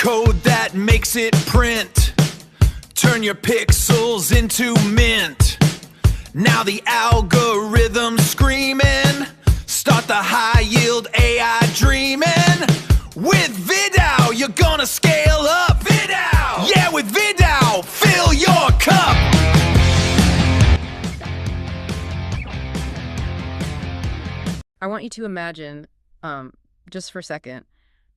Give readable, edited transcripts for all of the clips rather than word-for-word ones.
code that makes it print. Turn your pixels into mint. Now the algorithm's screaming. Start the high-yield AI dreaming. With VidAU, you're gonna scale up. VidAU! Yeah, with VidAU, fill your cup. I want you to imagine, just for a second,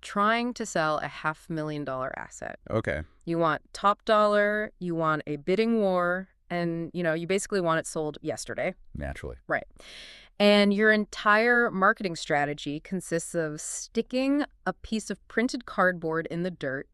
trying to sell a $500,000 asset. Okay. You want top dollar, you want a bidding war, and, you basically want it sold yesterday. Naturally. Right. And your entire marketing strategy consists of sticking a piece of printed cardboard in the dirt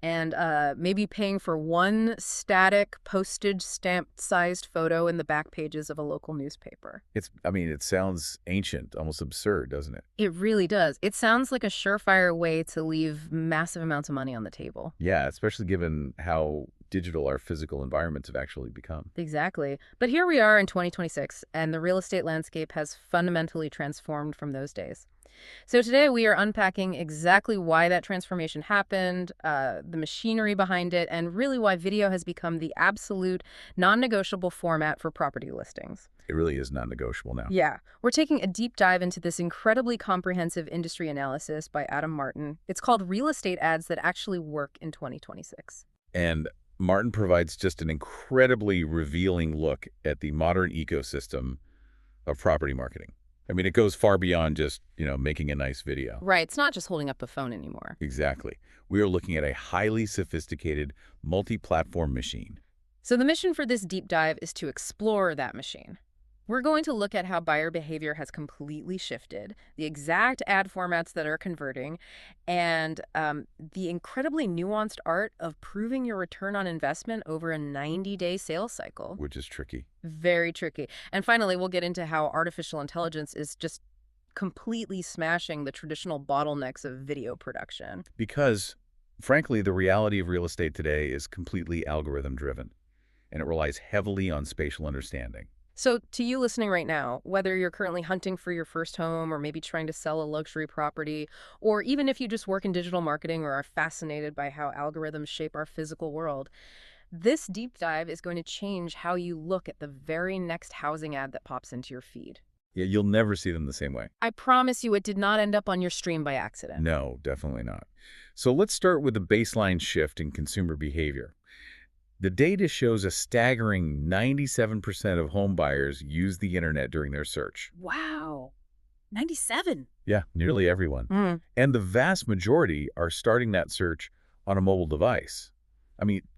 and maybe paying for one static postage stamp-sized photo in the back pages of a local newspaper. It sounds ancient, almost absurd, doesn't it? It really does. It sounds like a surefire way to leave massive amounts of money on the table. Yeah, especially given how digital our physical environments have actually become. Exactly. But here we are in 2026, and the real estate landscape has fundamentally transformed from those days. So today we are unpacking exactly why that transformation happened, the machinery behind it, and really why video has become the absolute non-negotiable format for property listings. It really is non-negotiable now. Yeah. We're taking a deep dive into this incredibly comprehensive industry analysis by Adam Martin. It's called Real Estate Ads That Actually Work in 2026. And Martin provides just an incredibly revealing look at the modern ecosystem of property marketing. It goes far beyond just, making a nice video. Right. It's not just holding up a phone anymore. Exactly. We are looking at a highly sophisticated multi-platform machine. So the mission for this deep dive is to explore that machine. We're going to look at how buyer behavior has completely shifted, the exact ad formats that are converting, and the incredibly nuanced art of proving your return on investment over a 90-day sales cycle. Which is tricky. Very tricky. And finally, we'll get into how artificial intelligence is just completely smashing the traditional bottlenecks of video production. Because, frankly, the reality of real estate today is completely algorithm-driven, and it relies heavily on spatial understanding. So to you listening right now, whether you're currently hunting for your first home or maybe trying to sell a luxury property, or even if you just work in digital marketing or are fascinated by how algorithms shape our physical world, this deep dive is going to change how you look at the very next housing ad that pops into your feed. Yeah, you'll never see them the same way. I promise you it did not end up on your stream by accident. No, definitely not. So let's start with the baseline shift in consumer behavior. The data shows a staggering 97% of home buyers use the internet during their search. Wow. 97? Yeah, nearly everyone. And the vast majority are starting that search on a mobile device.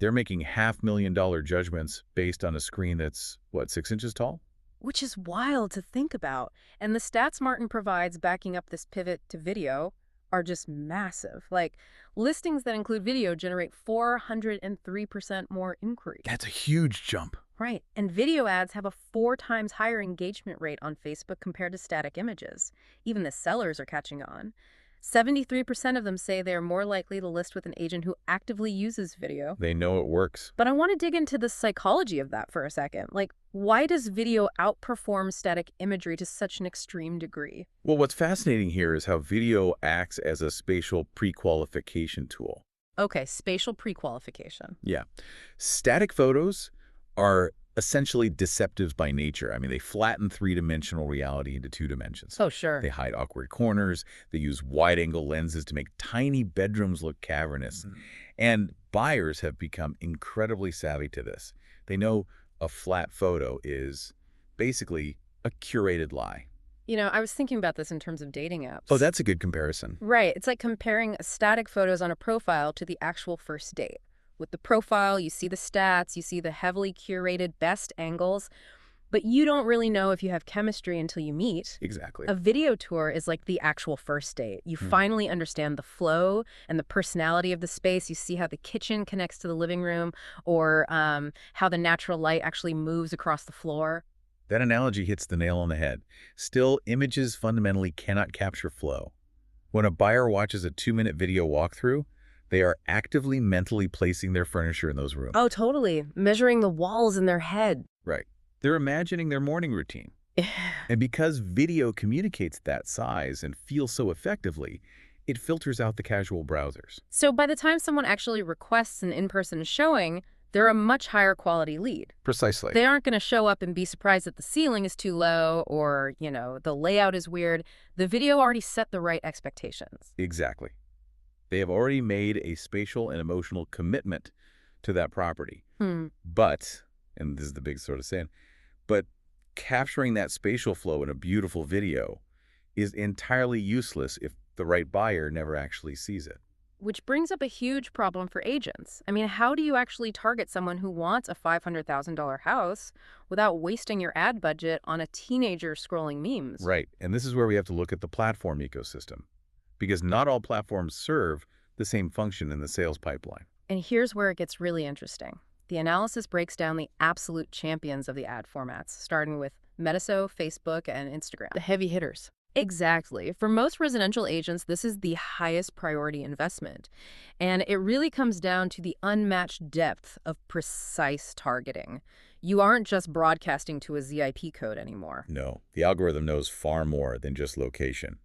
They're making $500,000 judgments based on a screen that's, 6 inches tall? Which is wild to think about. And the stats Martin provides backing up this pivot to video are just massive. Listings that include video generate 403% more inquiries. That's a huge jump. Right. And video ads have a 4 times higher engagement rate on Facebook compared to static images. Even the sellers are catching on. 73% of them say they are more likely to list with an agent who actively uses video. They know it works. But I want to dig into the psychology of that for a second. Why does video outperform static imagery to such an extreme degree? Well, what's fascinating here is how video acts as a spatial pre-qualification tool. Okay, spatial pre-qualification. Yeah. Static photos are essentially deceptive by nature. They flatten three-dimensional reality into 2 dimensions. Oh, sure. They hide awkward corners. They use wide-angle lenses to make tiny bedrooms look cavernous. And buyers have become incredibly savvy to this. They know a flat photo is basically a curated lie. I was thinking about this in terms of dating apps. Oh, that's a good comparison. Right. It's like comparing static photos on a profile to the actual first date. With the profile, you see the stats, you see the heavily curated best angles, but you don't really know if you have chemistry until you meet. Exactly. A video tour is like the actual first date. You finally understand the flow and the personality of the space. You see how the kitchen connects to the living room, or how the natural light actually moves across the floor. That analogy hits the nail on the head. Still, images fundamentally cannot capture flow. When a buyer watches a 2-minute video walkthrough, they are actively mentally placing their furniture in those rooms. Oh, totally. Measuring the walls in their head. Right. They're imagining their morning routine. And because video communicates that size and feels so effectively, it filters out the casual browsers. So by the time someone actually requests an in-person showing, they're a much higher quality lead. Precisely. They aren't going to show up and be surprised that the ceiling is too low or, the layout is weird. The video already set the right expectations. Exactly. They have already made a spatial and emotional commitment to that property. But, and this is the big sort of saying, but capturing that spatial flow in a beautiful video is entirely useless if the right buyer never actually sees it. Which brings up a huge problem for agents. I mean, how do you actually target someone who wants a $500,000 house without wasting your ad budget on a teenager scrolling memes? Right, and this is where we have to look at the platform ecosystem, because not all platforms serve the same function in the sales pipeline. And here's where it gets really interesting. The analysis breaks down the absolute champions of the ad formats, starting with Metaso, Facebook, and Instagram. The heavy hitters. Exactly. For most residential agents, this is the highest priority investment. And it really comes down to the unmatched depth of precise targeting. You aren't just broadcasting to a ZIP code anymore. No, the algorithm knows far more than just location.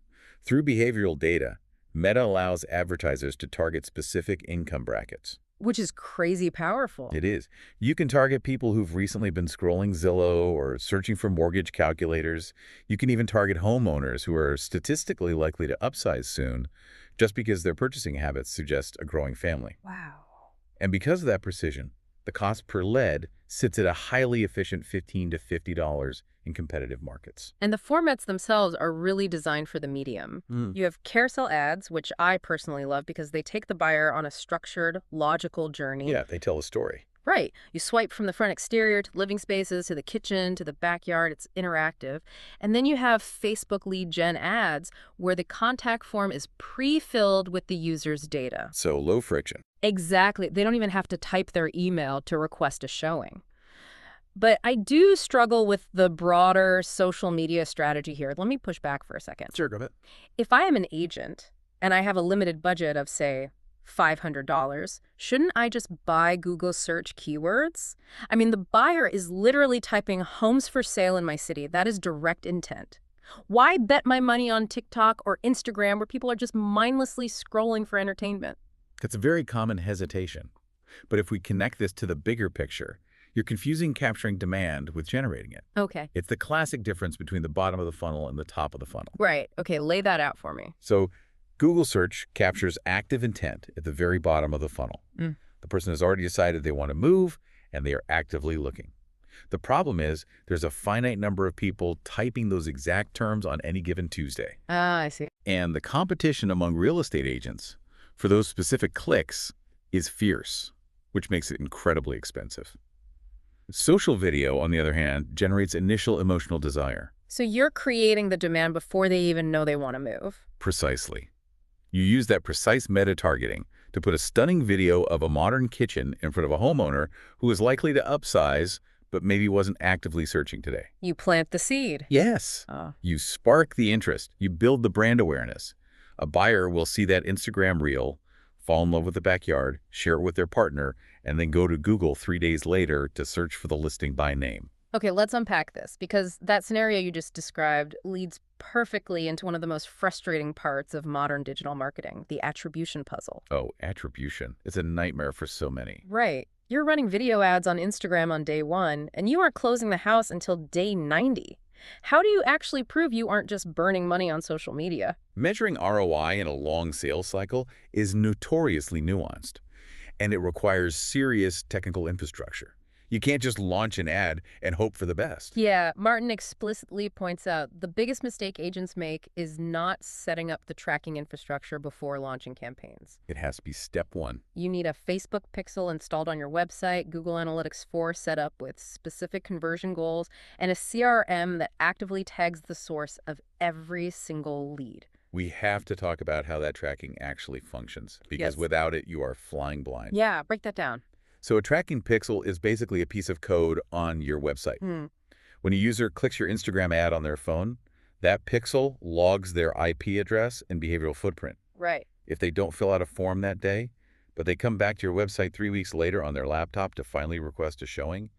Through behavioral data, Meta allows advertisers to target specific income brackets. Which is crazy powerful. It is. You can target people who've recently been scrolling Zillow or searching for mortgage calculators. You can even target homeowners who are statistically likely to upsize soon just because their purchasing habits suggest a growing family. Wow. And because of that precision, the cost per lead sits at a highly efficient $15 to $50 in competitive markets. And the formats themselves are really designed for the medium. You have carousel ads, which I personally love because they take the buyer on a structured, logical journey. Yeah, they tell a story. Right. You swipe from the front exterior to living spaces, to the kitchen, to the backyard. It's interactive. And then you have Facebook lead gen ads where the contact form is pre-filled with the user's data. So low friction. Exactly. They don't even have to type their email to request a showing. But I do struggle with the broader social media strategy here. Let me push back for a second. Sure, go ahead. If I am an agent and I have a limited budget of, say, $500, shouldn't I just buy Google search keywords? I mean, the buyer is literally typing homes for sale in my city. That is direct intent. Why bet my money on TikTok or Instagram where people are just mindlessly scrolling for entertainment? That's a very common hesitation. But if we connect this to the bigger picture, you're confusing capturing demand with generating it. Okay. It's the classic difference between the bottom of the funnel and the top of the funnel. Right. Okay, lay that out for me. So Google search captures active intent at the very bottom of the funnel. The person has already decided they want to move, and they are actively looking. The problem is there's a finite number of people typing those exact terms on any given Tuesday. Ah, I see. And the competition among real estate agents for those specific clicks is fierce, which makes it incredibly expensive. Social video, on the other hand, generates initial emotional desire. So you're creating the demand before they even know they want to move. Precisely. You use that precise meta-targeting to put a stunning video of a modern kitchen in front of a homeowner who is likely to upsize, but maybe wasn't actively searching today. You plant the seed. Yes. You spark the interest. You build the brand awareness. A buyer will see that Instagram reel, fall in love with the backyard, share it with their partner, and then go to Google 3 days later to search for the listing by name. Okay, let's unpack this, because that scenario you just described leads perfectly into one of the most frustrating parts of modern digital marketing, the attribution puzzle. Oh, attribution. It's a nightmare for so many. Right. You're running video ads on Instagram on day 1, and you aren't closing the house until day 90. How do you actually prove you aren't just burning money on social media? Measuring ROI in a long sales cycle is notoriously nuanced, and it requires serious technical infrastructure. You can't just launch an ad and hope for the best. Yeah, Martin explicitly points out the biggest mistake agents make is not setting up the tracking infrastructure before launching campaigns. It has to be step 1. You need a Facebook pixel installed on your website, Google Analytics 4 set up with specific conversion goals, and a CRM that actively tags the source of every single lead. We have to talk about how that tracking actually functions, because Yes. without it, you are flying blind. Yeah, break that down. So a tracking pixel is basically a piece of code on your website. When a user clicks your Instagram ad on their phone, that pixel logs their IP address and behavioral footprint. Right. If they don't fill out a form that day, but they come back to your website 3 weeks later on their laptop to finally request a showing,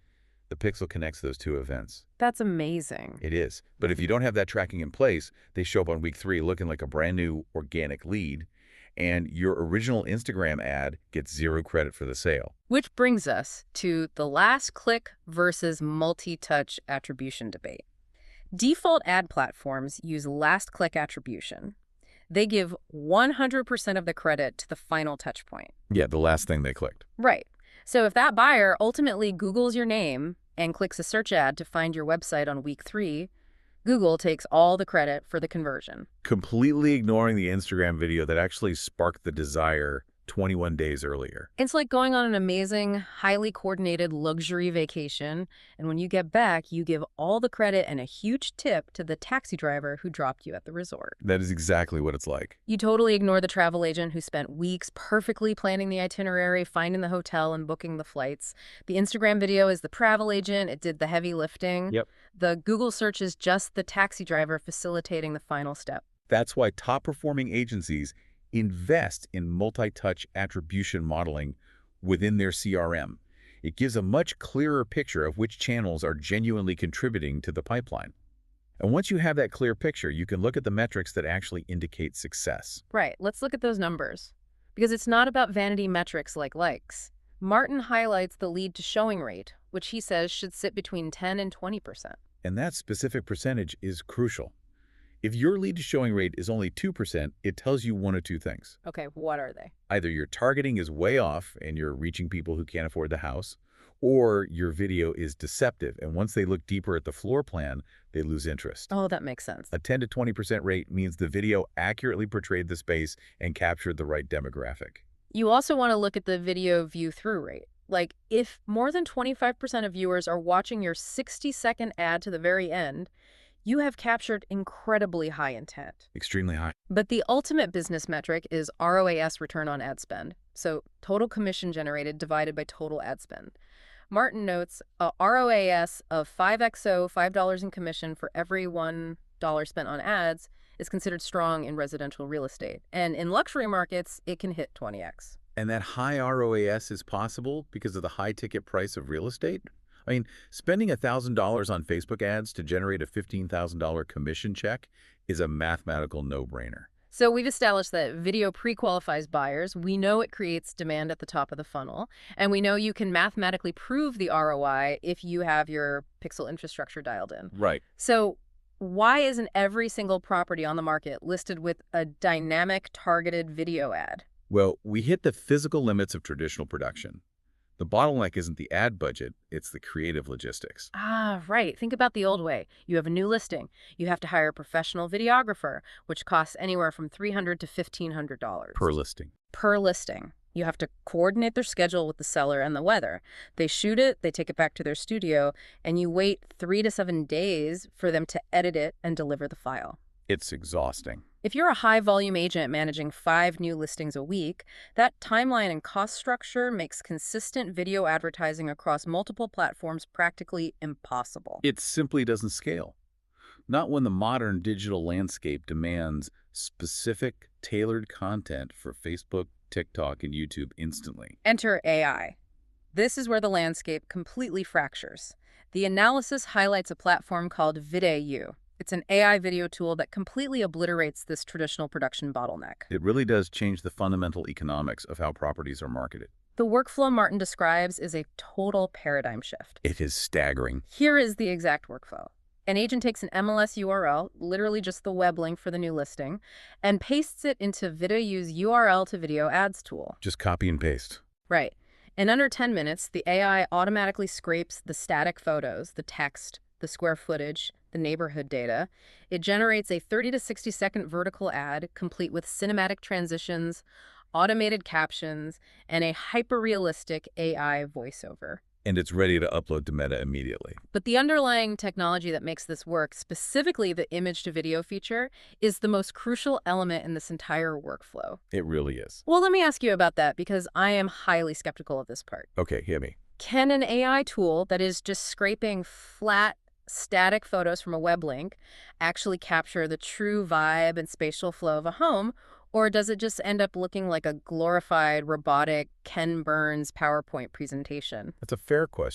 the pixel connects those two events. That's amazing. It is. But if you don't have that tracking in place, they show up on week 3 looking like a brand new organic lead, and your original Instagram ad gets 0 credit for the sale. Which brings us to the last click versus multi-touch attribution debate. Default ad platforms use last click attribution. They give 100% of the credit to the final touch point. Yeah, the last thing they clicked. Right. So if that buyer ultimately Googles your name and clicks a search ad to find your website on week 3, Google takes all the credit for the conversion. Completely ignoring the Instagram video that actually sparked the desire 21 days earlier. It's like going on an amazing, highly coordinated luxury vacation, and when you get back, you give all the credit and a huge tip to the taxi driver who dropped you at the resort. That is exactly what it's like. You totally ignore the travel agent who spent weeks perfectly planning the itinerary, finding the hotel, and booking the flights. The Instagram video is the travel agent. It did the heavy lifting. Yep. The Google search is just the taxi driver facilitating the final step. That's why top-performing agencies invest in multi-touch attribution modeling within their CRM. It gives a much clearer picture of which channels are genuinely contributing to the pipeline. And once you have that clear picture, you can look at the metrics that actually indicate success. Right. Let's look at those numbers. Because it's not about vanity metrics like likes. Martin highlights the lead to showing rate, which he says should sit between 10 and 20%. And that specific percentage is crucial. If your lead to showing rate is only 2%, it tells you one of two things. Okay, what are they? Either your targeting is way off and you're reaching people who can't afford the house, or your video is deceptive, and once they look deeper at the floor plan, they lose interest. Oh, that makes sense. A 10 to 20% rate means the video accurately portrayed the space and captured the right demographic. You also want to look at the video view-through rate. Like, if more than 25% of viewers are watching your 60-second ad to the very end, you have captured incredibly high intent. Extremely high. But the ultimate business metric is ROAS, return on ad spend. So total commission generated divided by total ad spend. Martin notes a ROAS of 5XO, $5 in commission for every $1 spent on ads, is considered strong in residential real estate. And in luxury markets, it can hit 20x. And that high ROAS is possible because of the high ticket price of real estate? I mean, spending $1,000 on Facebook ads to generate a $15,000 commission check is a mathematical no-brainer. So we've established that video pre-qualifies buyers. We know it creates demand at the top of the funnel. And we know you can mathematically prove the ROI if you have your pixel infrastructure dialed in. Right. So why isn't every single property on the market listed with a dynamic targeted video ad? Well, we hit the physical limits of traditional production. The bottleneck isn't the ad budget, it's the creative logistics. Ah, right. Think about the old way. You have a new listing. You have to hire a professional videographer, which costs anywhere from $300 to $1,500. Per listing. Per listing. You have to coordinate their schedule with the seller and the weather. They shoot it, they take it back to their studio, and you wait 3 to 7 days for them to edit it and deliver the file. It's exhausting. If you're a high-volume agent managing 5 new listings a week, that timeline and cost structure makes consistent video advertising across multiple platforms practically impossible. It simply doesn't scale. Not when the modern digital landscape demands specific, tailored content for Facebook, TikTok, and YouTube instantly. Enter AI. This is where the landscape completely fractures. The analysis highlights a platform called VidAU. It's an AI video tool that completely obliterates this traditional production bottleneck. It really does change the fundamental economics of how properties are marketed. The workflow Martin describes is a total paradigm shift. It is staggering. Here is the exact workflow. An agent takes an MLS URL, literally just the web link for the new listing, and pastes it into VidAU's URL to video ads tool. Just copy and paste. Right. In under 10 minutes, the AI automatically scrapes the static photos, the text, the square footage, the neighborhood data. It generates a 30 to 60-second vertical ad complete with cinematic transitions, automated captions, and a hyper-realistic AI voiceover. And it's ready to upload to Meta immediately. But the underlying technology that makes this work, specifically the image-to-video feature, is the most crucial element in this entire workflow. It really is. Well, let me ask you about that, because I am highly skeptical of this part. Okay, hit me. Can an AI tool that is just scraping flat, static photos from a web link actually capture the true vibe and spatial flow of a home, or does it just end up looking like a glorified, robotic Ken Burns PowerPoint presentation? That's a fair question.